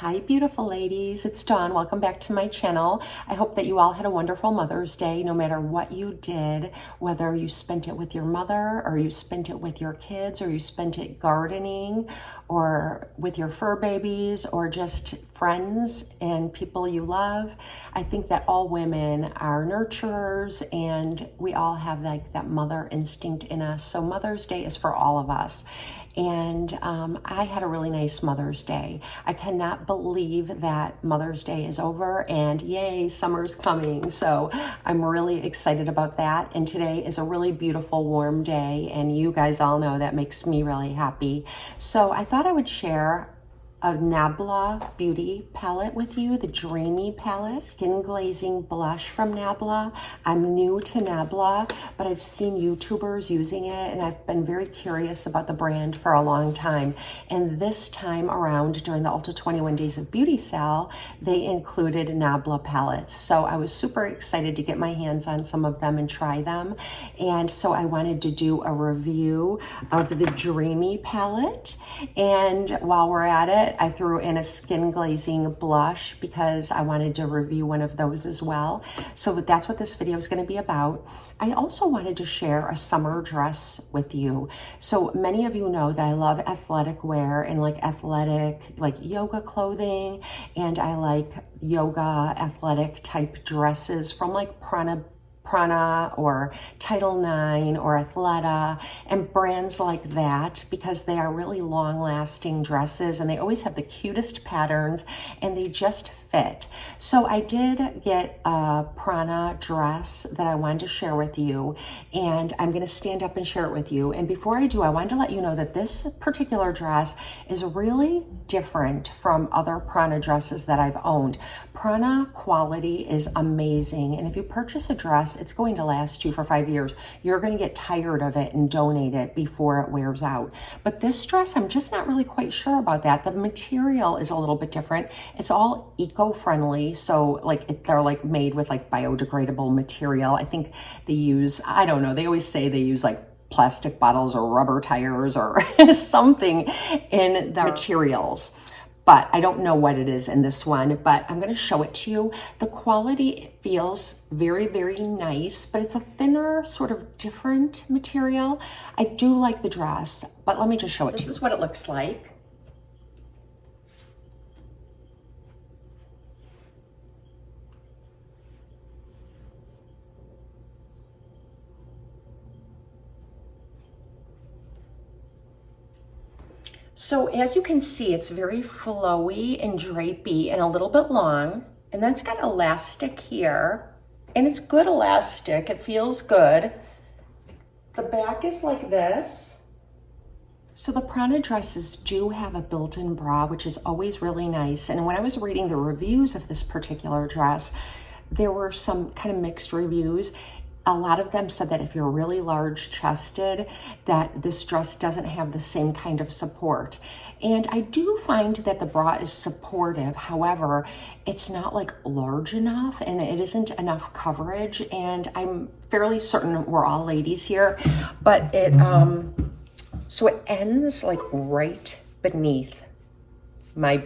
Hi, beautiful ladies. It's Dawn. Welcome back to my channel. I hope that you all had a wonderful Mother's Day, no matter what you did, whether you spent it with your mother or you spent it with your kids or you spent it gardening or with your fur babies or just friends and people you love. I think that all women are nurturers and we all have like that mother instinct in us. So Mother's Day is for all of us. And I had a really nice Mother's Day. I cannot believe that Mother's Day is over and yay, summer's coming. So I'm really excited about that. And today is a really beautiful warm day. And you guys all know that makes me really happy. So I thought I would share a Nabla beauty palette with you, the Dreamy palette, skin glazing blush from Nabla. I'm new to Nabla, but I've seen YouTubers using it and I've been very curious about the brand for a long time. And this time around during the Ulta 21 Days of Beauty sale, they included Nabla palettes. So I was super excited to get my hands on some of them and try them. And so I wanted to do a review of the Dreamy palette. And while we're at it, I threw in a skin glazing blush because I wanted to review one of those as well. So that's what this video is going to be about. I also wanted to share a summer dress with you. So many of you know that I love athletic wear and like athletic, like yoga clothing. And I like yoga athletic type dresses from like Prana or Title IX or Athleta and brands like that because they are really long-lasting dresses and they always have the cutest patterns and they just fit. So I did get a Prana dress that I wanted to share with you and I'm going to stand up and share it with you. And before I do, I wanted to let you know that this particular dress is really different from other Prana dresses that I've owned. Prana quality is amazing. And if you purchase a dress, it's going to last you for 5 years. You're going to get tired of it and donate it before it wears out. But this dress, I'm just not really quite sure about that. The material is a little bit different. It's all eco-friendly. So like they're like made with like biodegradable material. I think they use, I don't know, they always say they use like plastic bottles or rubber tires or something in the materials. But I don't know what it is in this one, but I'm going to show it to you. The quality feels very, very nice, but it's a thinner, sort of different material. I do like the dress, but let me just show it to you. This is what it looks like. So as you can see, it's very flowy and drapey and a little bit long. And then it's got elastic here. And it's good elastic. It feels good. The back is like this. So the Prana dresses do have a built-in bra, which is always really nice. And when I was reading the reviews of this particular dress, there were some kind of mixed reviews. A lot of them said that if you're really large chested, that this dress doesn't have the same kind of support. And I do find that the bra is supportive. However, it's not like large enough and it isn't enough coverage. And I'm fairly certain we're all ladies here, but so it ends like right beneath my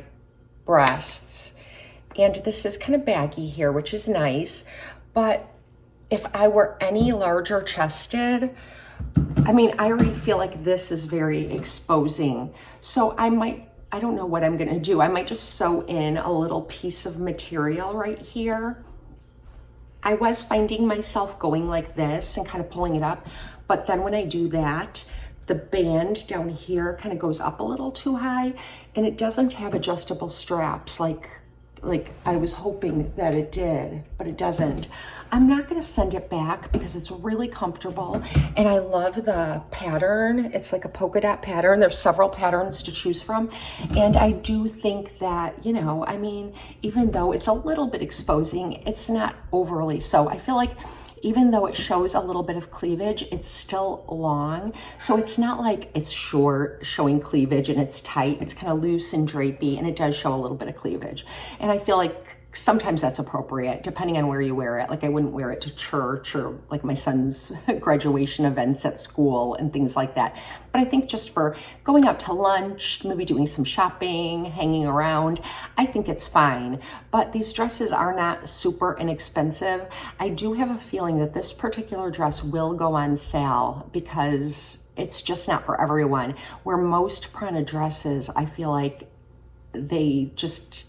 breasts. And this is kind of baggy here, which is nice, but if I were any larger chested, I mean, I already feel like this is very exposing. So I don't know what I'm gonna do. I might just sew in a little piece of material right here. I was finding myself going like this and kind of pulling it up, but then when I do that, the band down here kind of goes up a little too high and it doesn't have adjustable straps like I was hoping that it did, but it doesn't. I'm not going to send it back because it's really comfortable and I love the pattern. It's like a polka dot pattern. There's several patterns to choose from. And I do think that, you know, I mean, even though it's a little bit exposing, it's not overly so. I feel like even though it shows a little bit of cleavage, it's still long. So it's not like it's short showing cleavage and it's tight. It's kind of loose and drapey and it does show a little bit of cleavage. And I feel like sometimes that's appropriate depending on where you wear it. Like I wouldn't wear it to church or like my son's graduation events at school and things like that. But I think just for going out to lunch, maybe doing some shopping, hanging around, I think it's fine. But these dresses are not super inexpensive. I do have a feeling that this particular dress will go on sale because it's just not for everyone. Where most Prana dresses, I feel like they just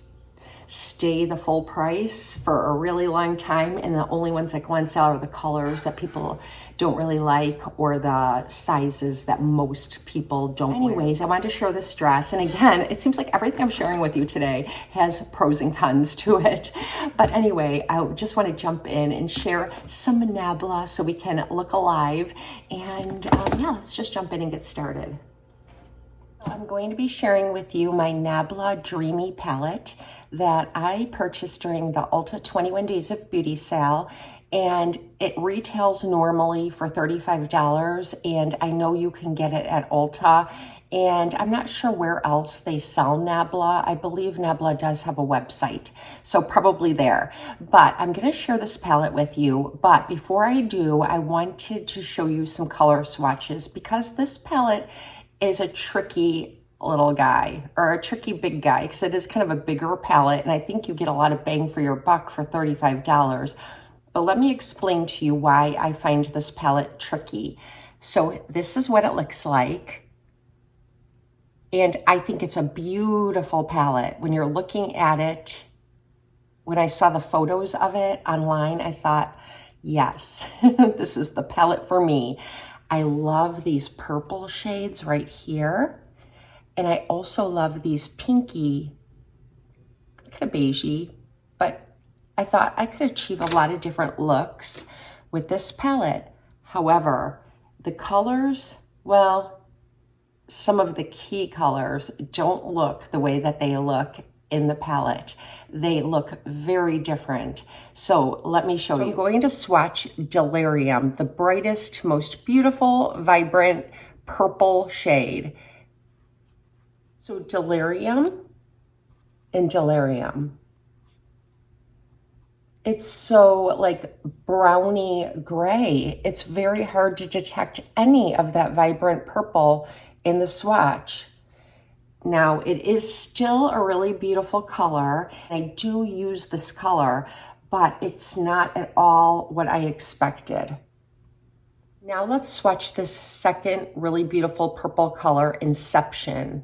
stay the full price for a really long time, and the only ones that go on sale are the colors that people don't really like or the sizes that most people don't Anyways, wear. I wanted to share this dress, and again, it seems like everything I'm sharing with you today has pros and cons to it. But anyway, I just want to jump in and share some Nabla so we can look alive, and yeah, let's just jump in and get started. I'm going to be sharing with you my Nabla Dreamy palette that I purchased during the Ulta 21 Days of Beauty sale, and it retails normally for $35, and I know you can get it at Ulta, and I'm not sure where else they sell Nabla. I believe Nabla does have a website, so probably there. But I'm going to share this palette with you, but before I do, I wanted to show you some color swatches because this palette is a tricky little guy or a tricky big guy because it is kind of a bigger palette, and I think you get a lot of bang for your buck for $35. But let me explain to you why I find this palette tricky. So this is what it looks like, and I think it's a beautiful palette. When you're looking at it, when I saw the photos of it online, I thought, yes, this is the palette for me. I love these purple shades right here. And I also love these pinky, kind of beigey, but I thought I could achieve a lot of different looks with this palette. However, the colors, well, some of the key colors don't look the way that they look in the palette. They look very different. So let me show you. I'm going to swatch Delirium, the brightest, most beautiful, vibrant purple shade. So Delirium and Delirium. It's so like browny gray. It's very hard to detect any of that vibrant purple in the swatch. Now, it is still a really beautiful color. I do use this color, but it's not at all what I expected. Now let's swatch this second really beautiful purple color, Inception.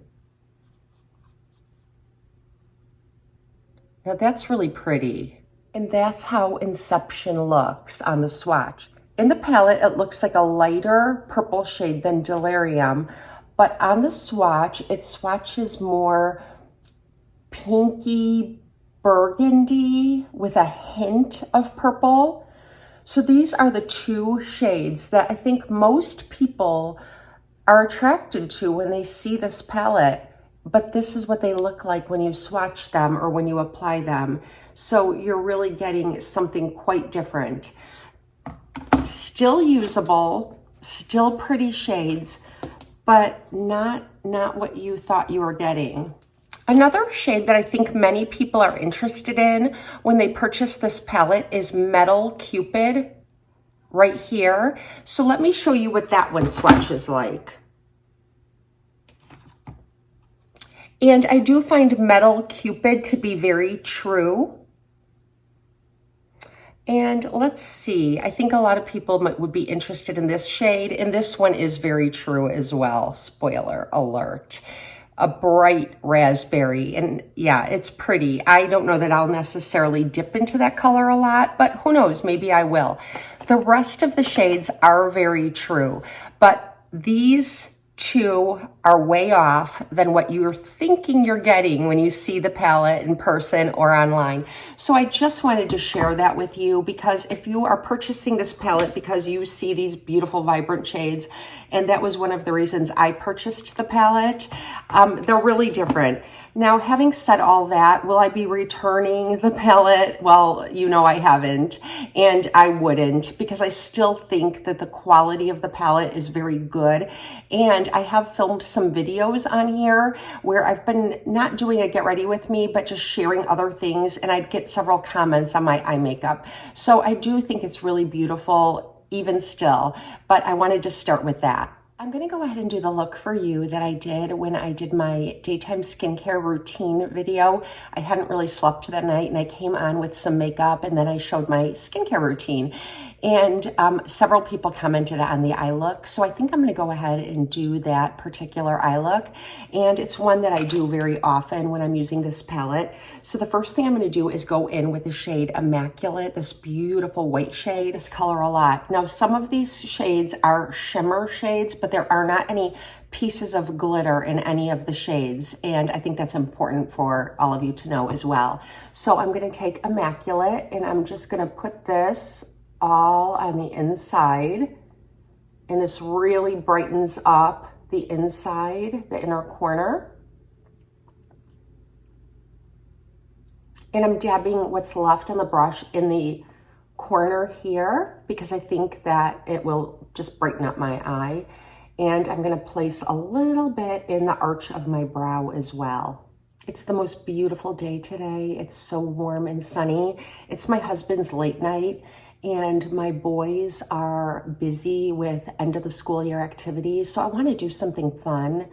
Now that's really pretty. And that's how Inception looks on the swatch. In the palette, it looks like a lighter purple shade than Delirium, but on the swatch, it swatches more pinky burgundy with a hint of purple. So these are the two shades that I think most people are attracted to when they see this palette. But this is what they look like when you swatch them or when you apply them. So you're really getting something quite different. Still usable, still pretty shades, but not what you thought you were getting. Another shade that I think many people are interested in when they purchase this palette is Metal Cupid right here. So let me show you what that one swatches like. And I do find Metal Cupid to be very true. And let's see, I think a lot of people would be interested in this shade, and this one is very true as well, spoiler alert. A bright raspberry, and yeah, it's pretty. I don't know that I'll necessarily dip into that color a lot, but who knows, maybe I will. The rest of the shades are very true, but these two are way off than what you're thinking you're getting when you see the palette in person or online. So I just wanted to share that with you, because if you are purchasing this palette because you see these beautiful vibrant shades, and that was one of the reasons I purchased the palette, they're really different. Now, having said all that, will I be returning the palette? Well, you know I haven't, and I wouldn't, because I still think that the quality of the palette is very good. And I have filmed some videos on here where I've been not doing a get ready with me, but just sharing other things, and I'd get several comments on my eye makeup. So I do think it's really beautiful, even still, but I wanted to start with that. I'm going to go ahead and do the look for you that I did when I did my daytime skincare routine video. I hadn't really slept that night, and I came on with some makeup, and then I showed my skincare routine. And several people commented on the eye look, so I think I'm going to go ahead and do that particular eye look. And it's one that I do very often when I'm using this palette. So the first thing I'm going to do is go in with the shade Immaculate, this beautiful white shade. This color a lot. Now, some of these shades are shimmer shades, but there are not any pieces of glitter in any of the shades, and I think that's important for all of you to know as well. So I'm going to take Immaculate, and I'm just going to put this all on the inside, and this really brightens up the inside, the inner corner. And I'm dabbing what's left on the brush in the corner here, because I think that it will just brighten up my eye. And I'm going to place a little bit in the arch of my brow as well. It's the most beautiful day today. It's so warm and sunny. It's my husband's late night, and my boys are busy with end of the school year activities. So I want to do something fun.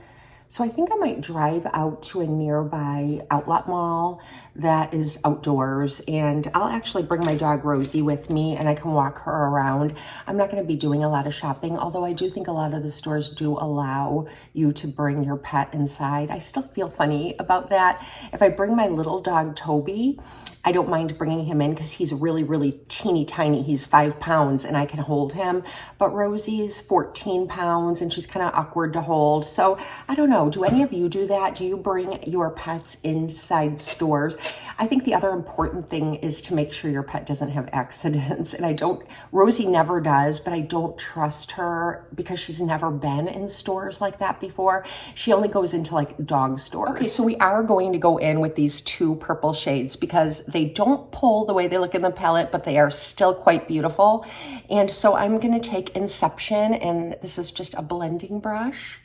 So I think I might drive out to a nearby outlet mall that is outdoors, and I'll actually bring my dog Rosie with me, and I can walk her around. I'm not going to be doing a lot of shopping, although I do think a lot of the stores do allow you to bring your pet inside. I still feel funny about that. If I bring my little dog Toby, I don't mind bringing him in because he's really, really teeny tiny. He's 5 pounds and I can hold him. But Rosie's 14 pounds and she's kind of awkward to hold. So I don't know. Do any of you do that? Do you bring your pets inside stores? I think the other important thing is to make sure your pet doesn't have accidents. And Rosie never does, but I don't trust her because she's never been in stores like that before. She only goes into like dog stores. Okay, so we are going to go in with these 2 purple shades because they don't pull the way they look in the palette, but they are still quite beautiful. And so I'm going to take Inception, and this is just a blending brush,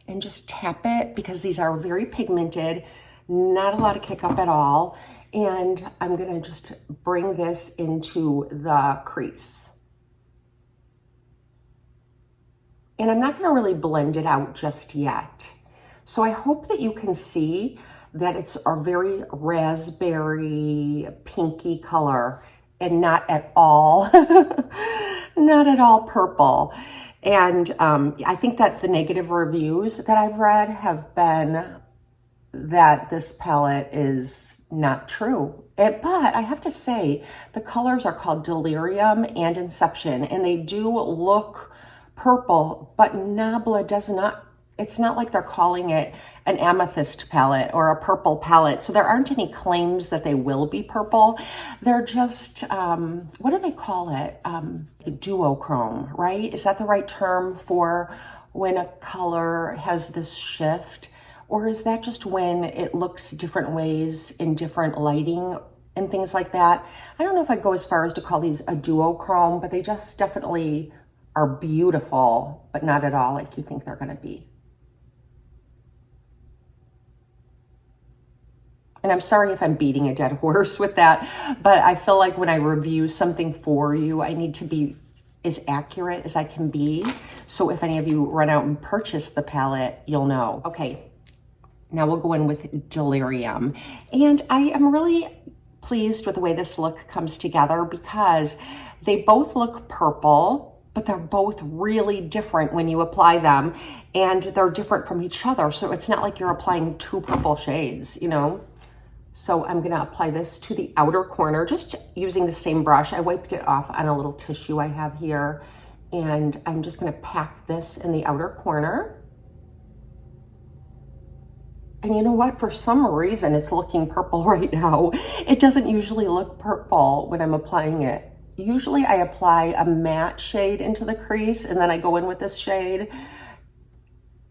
and just tap it because these are very pigmented, not a lot of kick up at all. And I'm going to just bring this into the crease. And I'm not going to really blend it out just yet. So I hope that you can see that it's a very raspberry pinky color and not at all, not at all purple. And I think that the negative reviews that I've read have been that this palette is not true. But I have to say, the colors are called Delirium and Inception, and they do look purple, but Nabla does not. It's not like they're calling it an amethyst palette or a purple palette. So there aren't any claims that they will be purple. They're just, what do they call it? Duochrome, right? Is that the right term for when a color has this shift? Or is that just when it looks different ways in different lighting and things like that? I don't know if I'd go as far as to call these a duochrome, but they just definitely are beautiful, but not at all like you think they're going to be. And I'm sorry if I'm beating a dead horse with that, but I feel like when I review something for you, I need to be as accurate as I can be. So if any of you run out and purchase the palette, you'll know. Okay, now we'll go in with Delirium. And I am really pleased with the way this look comes together because they both look purple, but they're both really different when you apply them, and they're different from each other. So it's not like you're applying 2 purple shades, you know? So I'm gonna apply this to the outer corner, just using the same brush. I wiped it off on a little tissue I have here, and I'm just gonna pack this in the outer corner. And you know what? For some reason, it's looking purple right now. It doesn't usually look purple when I'm applying it. Usually I apply a matte shade into the crease, and then I go in with this shade.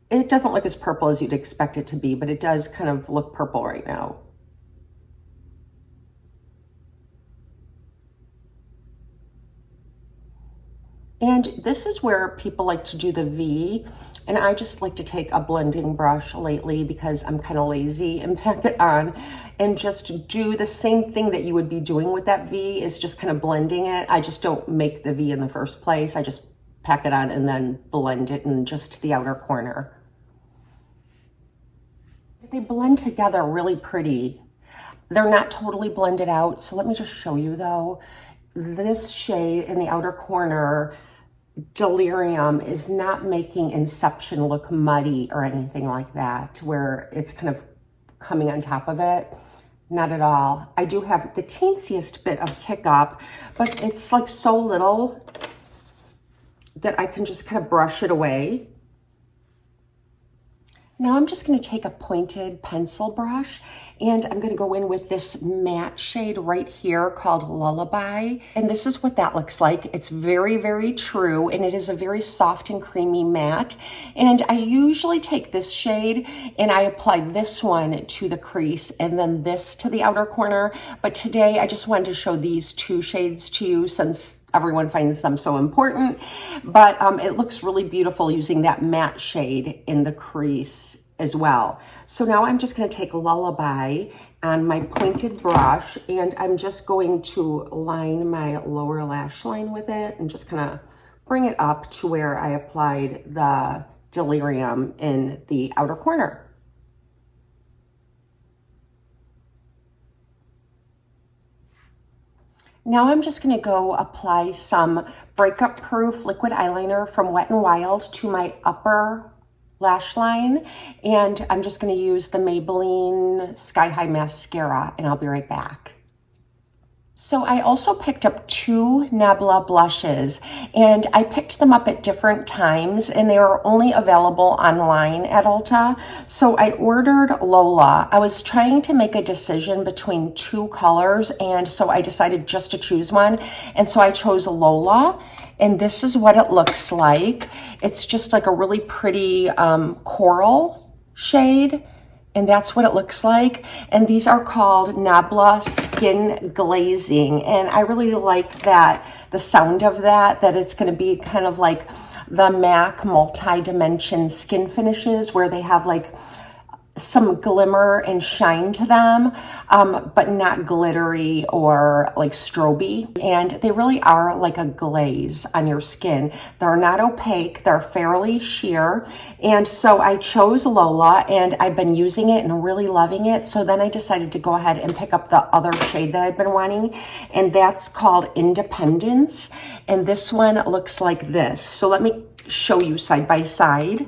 It doesn't look as purple as you'd expect it to be, but it does kind of look purple right now. And this is where people like to do the V, and I just like to take a blending brush lately because I'm kind of lazy and pack it on and just do the same thing that you would be doing with that V, is just kind of blending it. I just don't make the V in the first place. I just pack it on and then blend it in just the outer corner. They blend together really pretty. They're not totally blended out, so let me just show you though. This shade in the outer corner, Delirium, is not making Inception look muddy or anything like that, where it's kind of coming on top of it. Not at all. I do have the teensiest bit of kick up, but it's like so little that I can just kind of brush it away. Now I'm just going to take a pointed pencil brush and I'm going to go in with this matte shade right here called Lullaby. And this is what that looks like. It's very, very true, and it is a very soft and creamy matte. And I usually take this shade and I apply this one to the crease and then this to the outer corner. But today I just wanted to show these two shades to you since everyone finds them so important. But it looks really beautiful using that matte shade in the crease as well. So now I'm just going to take Lullaby on my pointed brush and I'm just going to line my lower lash line with it and just kind of bring it up to where I applied the Delirium in the outer corner. Now I'm just going to go apply some breakup proof liquid eyeliner from Wet n Wild to my upper lash line, and I'm just going to use the Maybelline Sky High Mascara, and I'll be right back. So I also picked up two Nabla blushes, and I picked them up at different times, and they were only available online at Ulta. So I ordered Lola. I was trying to make a decision between two colors, and so I decided just to choose one, and so I chose Lola. And this is what it looks like. It's just like a really pretty coral shade. And that's what it looks like. And these are called Nabla Skin Glazing. And I really like that, the sound of that it's gonna be kind of like the MAC multi-dimension skin finishes where they have like some glimmer and shine to them, but not glittery or like stroby. And they really are like a glaze on your skin. They're not opaque, they're fairly sheer. And so I chose Lola and I've been using it and really loving it. So then I decided to go ahead and pick up the other shade that I've been wanting, and that's called Independence. And this one looks like this. So let me show you side by side.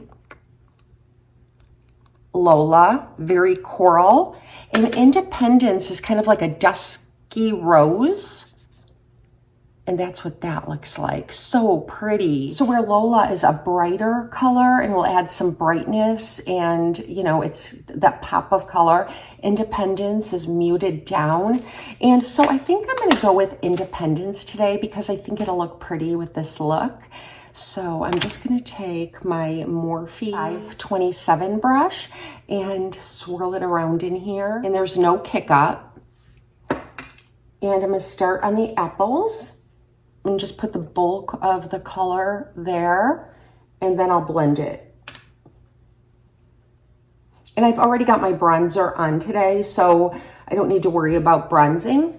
Lola, very coral, and Independence is kind of like a dusky rose, and that's what that looks like. So pretty. So where Lola is a brighter color and will add some brightness and, you know, it's that pop of color, Independence is muted down. And so I think I'm going to go with Independence today because I think it'll look pretty with this look. So I'm just going to take my Morphe 527 brush and swirl it around in here. And there's no kick up. And I'm going to start on the apples and just put the bulk of the color there. And then I'll blend it. And I've already got my bronzer on today, so I don't need to worry about bronzing.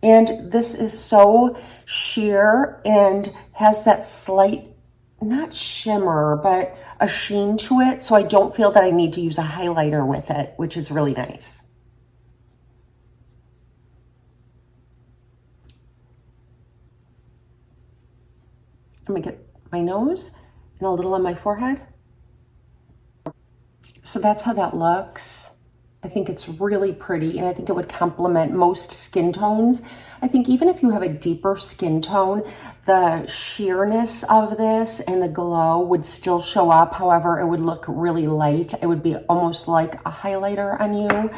And this is so sheer and has that slight, not shimmer, but a sheen to it. So I don't feel that I need to use a highlighter with it, which is really nice. I'm gonna get my nose and a little on my forehead. So that's how that looks. I think it's really pretty, and I think it would complement most skin tones. I think even if you have a deeper skin tone, the sheerness of this and the glow would still show up. However, it would look really light. It would be almost like a highlighter on you.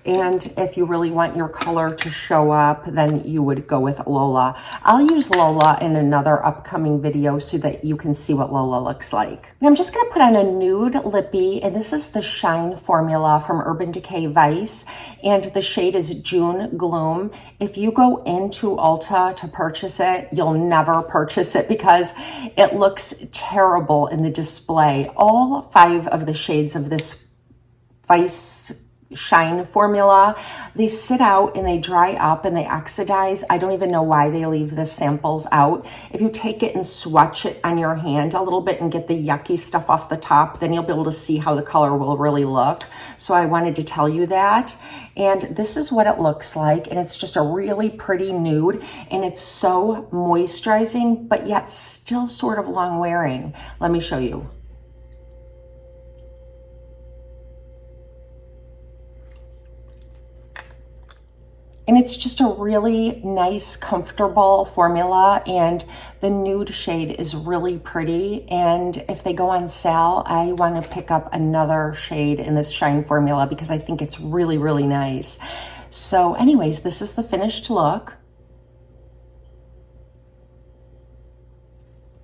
And if you really want your color to show up, then you would go with Lola. I'll use Lola in another upcoming video so that you can see what Lola looks like. And I'm just gonna put on a nude lippy, and this is the Shine formula from Urban Decay Vice, and the shade is June Gloom. If you go into Ulta to purchase it, you'll never purchase it because it looks terrible in the display. All 5 of the shades of this Vice Shine formula, they sit out and they dry up and they oxidize. I don't even know why they leave the samples out. If you take it and swatch it on your hand a little bit and get the yucky stuff off the top, then you'll be able to see how the color will really look. So I wanted to tell you that. And this is what it looks like, and it's just a really pretty nude, and it's so moisturizing but yet still sort of long wearing. Let me show you. And it's just a really nice, comfortable formula, and the nude shade is really pretty. And if they go on sale, I want to pick up another shade in this Shine formula because I think it's really, really nice. So anyways, this is the finished look.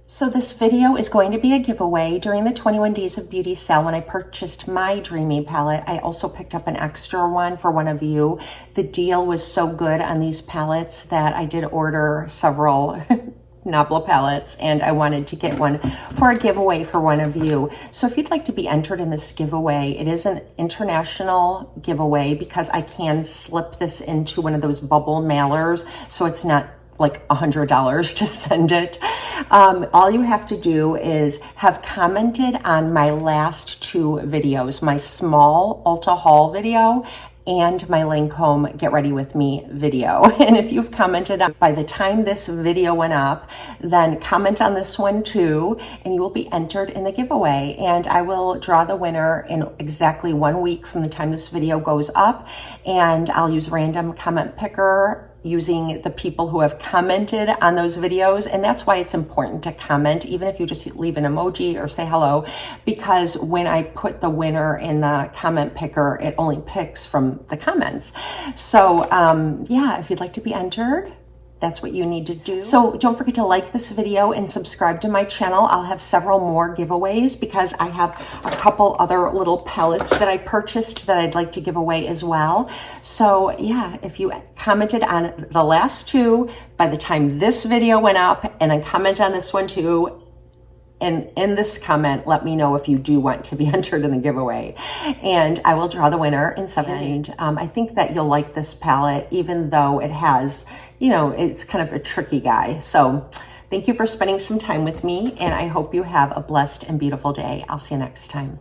So this video is going to be a giveaway during the 21 Days of Beauty sale. When I purchased my Dreamy palette, I also picked up an extra one for one of you. The deal was so good on these palettes that I did order several Nabla palettes, and I wanted to get one for a giveaway for one of you. So if you'd like to be entered in this giveaway, it is an international giveaway because I can slip this into one of those bubble mailers, so it's not like $100 to send it. All you have to do is have commented on my last 2 videos, my small Ulta haul video and my Lancome Get Ready With Me video. And if you've commented by the time this video went up, then comment on this one too, and you will be entered in the giveaway. And I will draw the winner in exactly 1 week from the time this video goes up. And I'll use random comment picker using the people who have commented on those videos. And that's why it's important to comment, even if you just leave an emoji or say hello, because when I put the winner in the comment picker, it only picks from the comments. So yeah, if you'd like to be entered, that's what you need to do. So don't forget to like this video and subscribe to my channel. I'll have several more giveaways because I have a couple other little palettes that I purchased that I'd like to give away as well. So yeah, if you commented on the last 2 by the time this video went up, and then comment on this one too, and in this comment, let me know if you do want to be entered in the giveaway. And I will draw the winner in 7 days. I think that you'll like this palette, even though it has, you know, it's kind of a tricky guy. So thank you for spending some time with me, and I hope you have a blessed and beautiful day. I'll see you next time.